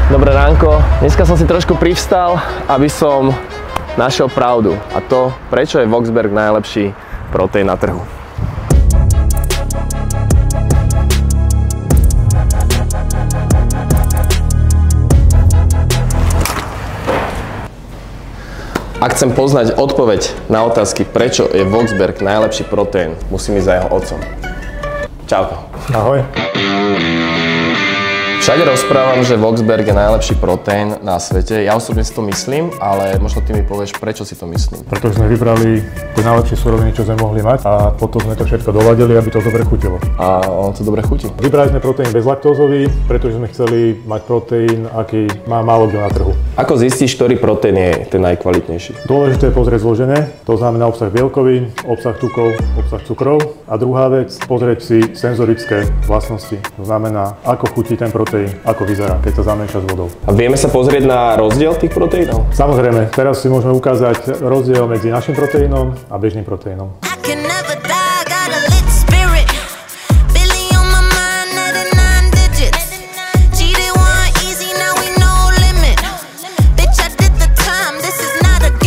Dobré ránko. Dneska som si trošku privstal, aby som našiel pravdu. A to, prečo je Voxberg najlepší proteín na trhu. Ak chcem poznať odpoveď na otázky, prečo je Voxberg najlepší proteín, musím ísť za jeho otcom. Čauko. Ahoj. Všade rozprávam, že Voxberg je najlepší proteín na svete. Ja osobne si to myslím, ale možno ty mi povieš, prečo si to myslím. Pretože sme vybrali tie najlepšie suroviny, čo sme mohli mať a potom sme to všetko doladili, aby to dobre chutilo. A ono to dobre chutí. Vybrali sme proteín bezlaktózový, pretože sme chceli mať proteín, aký má málo kto na trhu. Ako zistíš, ktorý proteín je ten najkvalitnejší? Dôležité je pozrieť zložené, to znamená obsah bielkovín, obsah tukov, obsah cukrov. A druhá vec, pozrieť si senzorické vlastnosti. To znamená, ako chutí ten proteín, ako vyzerá, keď sa zamieša s vodou. A vieme sa pozrieť na rozdiel tých proteínov? Samozrejme, teraz si môžeme ukázať rozdiel medzi našim proteínom a bežným proteínom.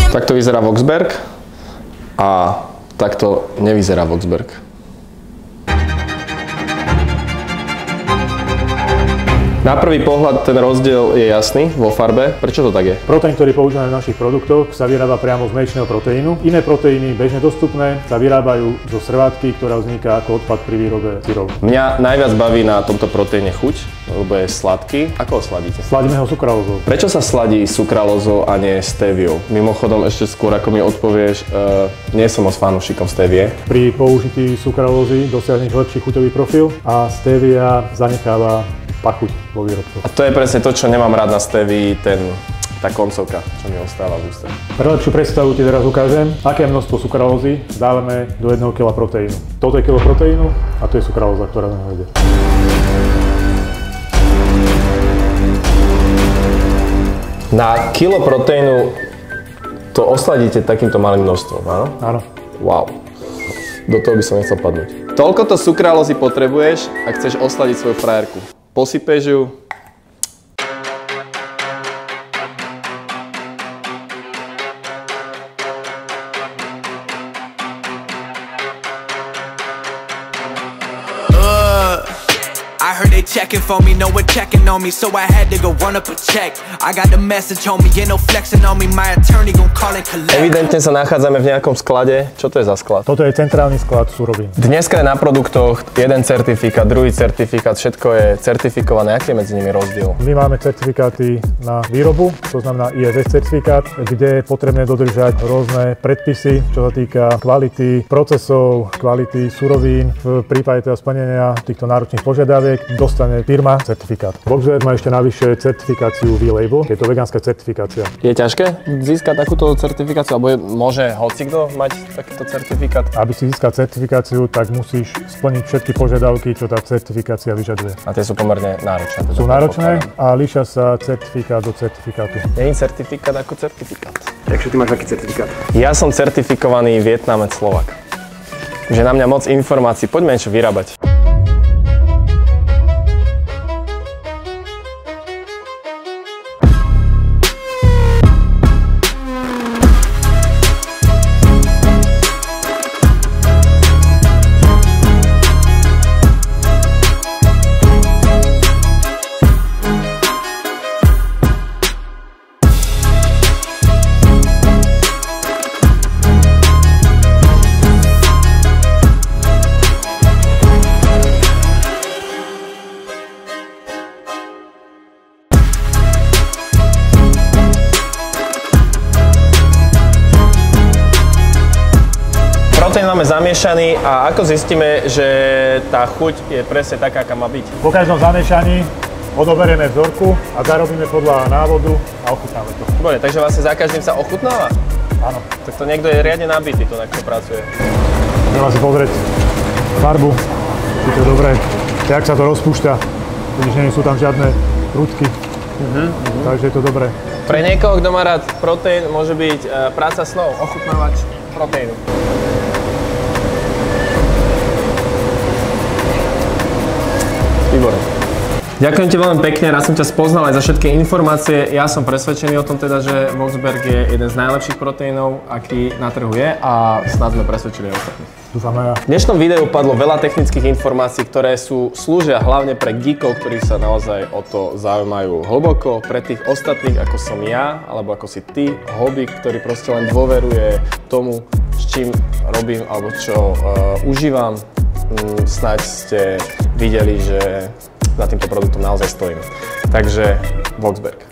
Takto vyzerá Voxberg a takto nevyzerá Voxberg. Na prvý pohľad ten rozdiel je jasný vo farbe. Prečo to tak je? Proteín, ktorý používame v našich produktoch, sa vyrába priamo z mliečneho proteínu. Iné proteíny, bežne dostupné, sa vyrábajú zo srvátky, ktorá vzniká ako odpad pri výrobe syrov. Mňa najviac baví na tomto proteíne chuť, lebo je sladký. Ako ho sladíte? Sladíme ho sukralózou. Prečo sa sladí sukralózou a nie steviou? Mimochodom, ešte skôr ako mi odpovieš, nie som moc fanúšikom stevie. Pri použití sukralózy dosiahneš lepší chuťový profil a stevia zanecháva pachuť vo výrobku. A to je presne to, čo nemám rád na stevii, tá koncovka, čo mi ostáva v úste. Pre lepšiu predstavu ti teraz ukážem, aké množstvo sukralózy dávame do 1 kg proteínu. Toto je kilo proteínu a to je sukralóza, ktorá na ide. Na kilo proteínu to osladíte takýmto malým množstvom, áno? Áno. Wow. Do toho by som nechcel padnúť. Toľko to sukralózy potrebuješ, ak chceš osladiť svoju frajerku. Posypeš ju. I heard they checking for me, no one checking on me, so I had to go run up a check. I got the message on me, ain't no flexing on me, my attorney gon' call and collect. Evidentne sa nachádzame v nejakom sklade. Čo to je za sklad? Toto je centrálny sklad surovín. Dneska je na produktoch jeden certifikát, druhý certifikát, všetko je certifikované. Aký je medzi nimi rozdiel? My máme certifikáty na výrobu, to znamená ISS certifikát, kde je potrebné dodržať rôzne predpisy, čo sa týka kvality procesov, kvality surovín. V prípade teda splnenia týchto náročných požiadaviek dostane firma certifikát. Voxberg má ešte navyše certifikáciu V-Label, je to vegánska certifikácia. Je ťažké získať takúto certifikáciu, alebo môže hocikto mať takýto certifikát? Aby si získal certifikáciu, tak musíš splniť všetky požiadavky, čo tá certifikácia vyžaduje. A tie sú pomerne náročné. Sú náročné a líšia sa certifikát do certifikátu. Nie je certifikát ako certifikát. Takže ty máš aký certifikát? Ja som certifikovaný Vietnamec Slovak. Že na mňa moc informácií. Poďme niečo vyrábať. Proteín máme zamiešaný a ako zistíme, že tá chuť je presne taká, aká má byť? Po každom zamiešaní odoberieme vzorku a zarobíme podľa návodu a ochutnáme to. Dobre, takže vlastne za každým sa ochutnáva? Áno. Tak to niekto je riadne nabitý, to takto pracuje. Treba si pozrieť farbu, či to je dobré, jak sa to rozpúšťa, vidíš, nie sú tam žiadne prúdky, takže je to dobré. Pre niekoho, kto má rád proteín, môže byť práca snov, ochutnávač proteínu. Výborné. Ďakujem ti veľmi pekne, raz som ťa spoznal aj za všetky informácie. Ja som presvedčený o tom teda, že Voxberg je jeden z najlepších proteínov, aký na trhu je a snad sme presvedčili ostatných. Dúfam aj ja. V dnešnom videu padlo veľa technických informácií, ktoré slúžia hlavne pre geekov, ktorí sa naozaj o to zaujímajú hlboko, pre tých ostatných ako som ja, alebo ako si ty, hobby, ktorý proste len dôveruje tomu, s čím robím alebo čo užívam. Snáď ste videli, že za týmto produktom naozaj stojím. Takže Voxberg.